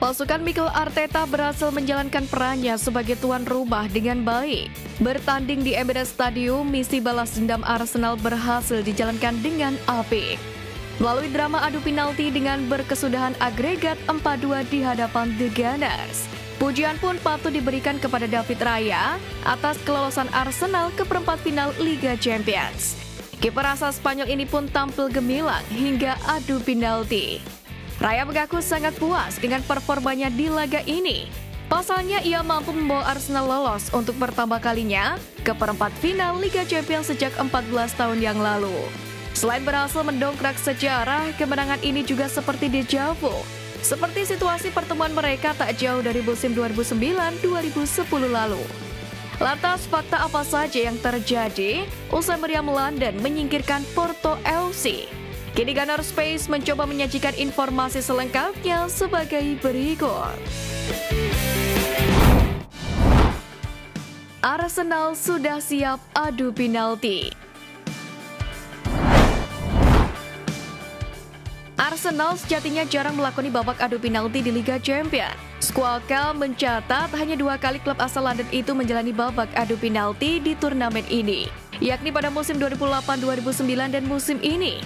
Pasukan Mikel Arteta berhasil menjalankan perannya sebagai tuan rumah dengan baik. Bertanding di Emirates Stadium, misi balas dendam Arsenal berhasil dijalankan dengan apik. Melalui drama adu penalti dengan berkesudahan agregat 4-2 di hadapan The Gunners. Pujian pun patut diberikan kepada David Raya atas kelolosan Arsenal ke perempat final Liga Champions. Kiper asal Spanyol ini pun tampil gemilang hingga adu penalti. Raya mengaku sangat puas dengan performanya di laga ini. Pasalnya ia mampu membawa Arsenal lolos untuk pertama kalinya ke perempat final Liga Champions sejak 14 tahun yang lalu. Selain berhasil mendongkrak sejarah, kemenangan ini juga seperti deja vu. Seperti situasi pertemuan mereka tak jauh dari musim 2009-2010 lalu. Lantas fakta apa saja yang terjadi usai meriam London menyingkirkan Porto FC? Kini Gunner Space mencoba menyajikan informasi selengkapnya sebagai berikut. Arsenal sudah siap adu penalti. Arsenal sejatinya jarang melakoni babak adu penalti di Liga Champions. Squawka mencatat hanya 2 kali klub asal London itu menjalani babak adu penalti di turnamen ini, yakni pada musim 2008-2009 dan musim ini.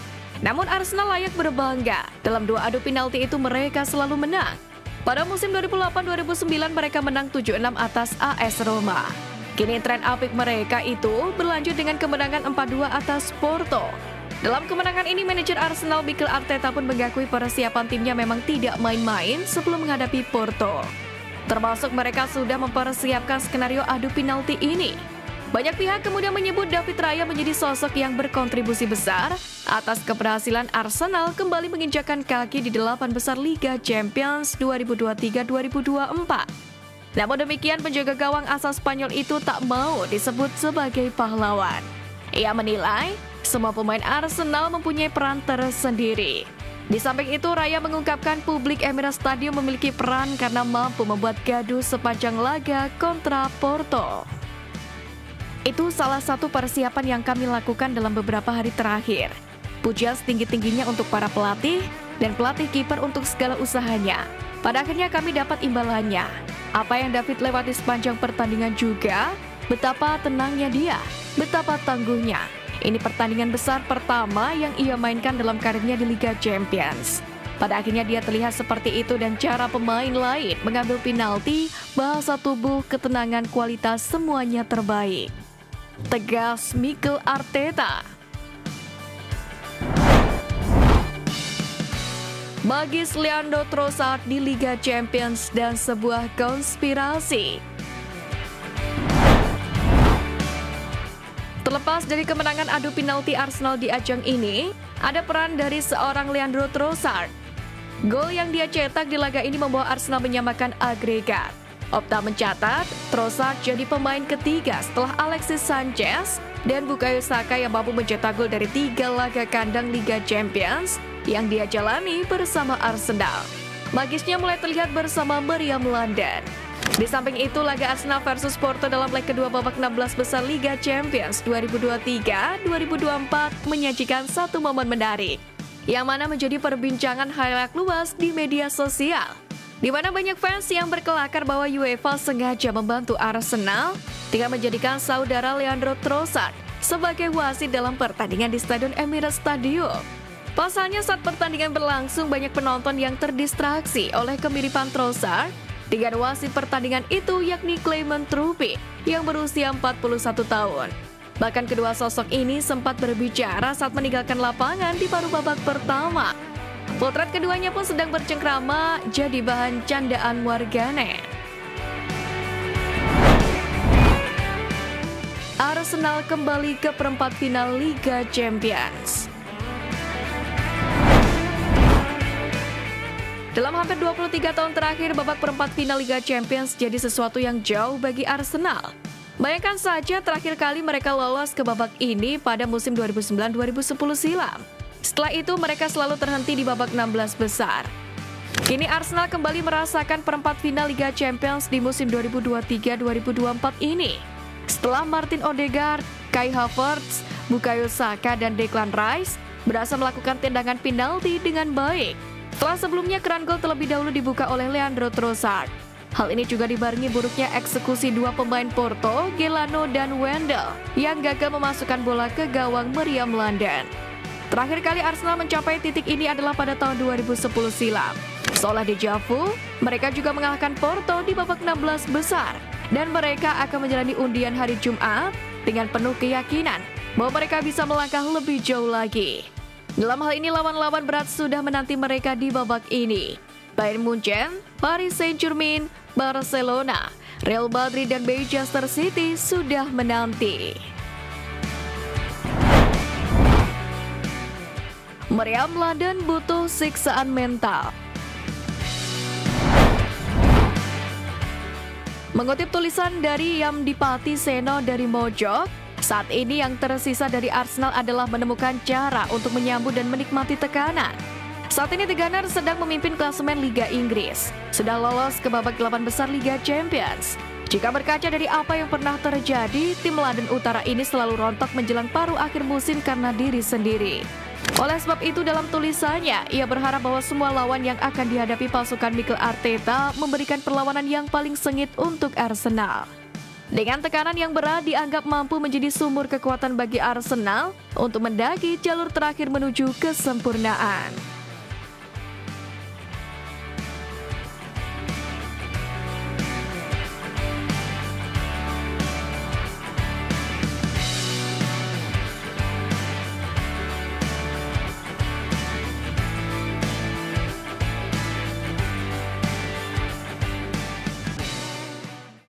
Namun Arsenal layak berbangga, dalam 2 adu penalti itu mereka selalu menang. Pada musim 2008-2009 mereka menang 7-6 atas AS Roma. Kini tren apik mereka itu berlanjut dengan kemenangan 4-2 atas Porto. Dalam kemenangan ini manajer Arsenal Mikel Arteta pun mengakui persiapan timnya memang tidak main-main sebelum menghadapi Porto. Termasuk mereka sudah mempersiapkan skenario adu penalti ini. Banyak pihak kemudian menyebut David Raya menjadi sosok yang berkontribusi besar atas keberhasilan Arsenal kembali menginjakkan kaki di 8 besar Liga Champions 2023-2024. Namun demikian, penjaga gawang asal Spanyol itu tak mau disebut sebagai pahlawan. Ia menilai semua pemain Arsenal mempunyai peran tersendiri. Di samping itu, Raya mengungkapkan publik Emirates Stadium memiliki peran karena mampu membuat gaduh sepanjang laga kontra Porto. Itu salah satu persiapan yang kami lakukan dalam beberapa hari terakhir. Pujian setinggi-tingginya untuk para pelatih dan pelatih kiper untuk segala usahanya. Pada akhirnya kami dapat imbalannya. Apa yang David lewati sepanjang pertandingan juga, betapa tenangnya dia, betapa tangguhnya. Ini pertandingan besar pertama yang ia mainkan dalam karirnya di Liga Champions. Pada akhirnya dia terlihat seperti itu dan cara pemain lain mengambil penalti, bahasa tubuh, ketenangan, kualitas semuanya terbaik. Tegas Mikel Arteta. Magis Leandro Trossard di Liga Champions dan sebuah konspirasi. Terlepas dari kemenangan adu penalti Arsenal di ajang ini, ada peran dari seorang Leandro Trossard. Gol yang dia cetak di laga ini membawa Arsenal menyamakan agregat. Opta mencatat, Trossard jadi pemain ketiga setelah Alexis Sanchez dan Bukayo Saka yang mampu mencetak gol dari 3 laga kandang Liga Champions yang dia jalani bersama Arsenal. Magisnya mulai terlihat bersama meriam London. Di samping itu, laga Arsenal versus Porto dalam leg kedua babak 16 besar Liga Champions 2023-2024 menyajikan satu momen menarik, yang mana menjadi perbincangan halayak luas di media sosial. Di mana banyak fans yang berkelakar bahwa UEFA sengaja membantu Arsenal dengan menjadikan saudara Leandro Trossard sebagai wasit dalam pertandingan di Stadion Emirates Stadium. Pasalnya saat pertandingan berlangsung, banyak penonton yang terdistraksi oleh kemiripan Trossard dengan wasit pertandingan itu, yakni Clement Trupi yang berusia 41 tahun. Bahkan kedua sosok ini sempat berbicara saat meninggalkan lapangan di paruh babak pertama. Potret keduanya pun sedang bercengkrama jadi bahan candaan warganet. Arsenal kembali ke perempat final Liga Champions. Dalam hampir 23 tahun terakhir, babak perempat final Liga Champions jadi sesuatu yang jauh bagi Arsenal. Bayangkan saja terakhir kali mereka lolos ke babak ini pada musim 2009-2010 silam. Setelah itu mereka selalu terhenti di babak 16 besar. Kini Arsenal kembali merasakan perempat final Liga Champions di musim 2023-2024 ini. Setelah Martin Odegaard, Kai Havertz, Bukayo Saka, dan Declan Rice berhasil melakukan tendangan penalti dengan baik, Setelah sebelumnya keran gol terlebih dahulu dibuka oleh Leandro Trossard. Hal ini juga dibarengi buruknya eksekusi dua pemain Porto, Gelano dan Wendel, yang gagal memasukkan bola ke gawang meriam London. Terakhir kali Arsenal mencapai titik ini adalah pada tahun 2010 silam. Seolah deja vu, mereka juga mengalahkan Porto di babak 16 besar. Dan mereka akan menjalani undian hari Jumat dengan penuh keyakinan bahwa mereka bisa melangkah lebih jauh lagi. Dalam hal ini lawan-lawan berat sudah menanti mereka di babak ini. Bayern Munchen, Paris Saint-Germain, Barcelona, Real Madrid dan Manchester City sudah menanti. Meriam London butuh siksaan mental. Mengutip tulisan dari Yamdipati Seno dari Mojok, saat ini yang tersisa dari Arsenal adalah menemukan cara untuk menyambut dan menikmati tekanan. Saat ini The Gunners sedang memimpin klasemen Liga Inggris, sudah lolos ke babak 8 besar Liga Champions. Jika berkaca dari apa yang pernah terjadi, tim London Utara ini selalu rontok menjelang paruh akhir musim karena diri sendiri. Oleh sebab itu dalam tulisannya, ia berharap bahwa semua lawan yang akan dihadapi pasukan Mikel Arteta memberikan perlawanan yang paling sengit untuk Arsenal. Dengan tekanan yang berat dianggap mampu menjadi sumur kekuatan bagi Arsenal untuk mendaki jalur terakhir menuju kesempurnaan.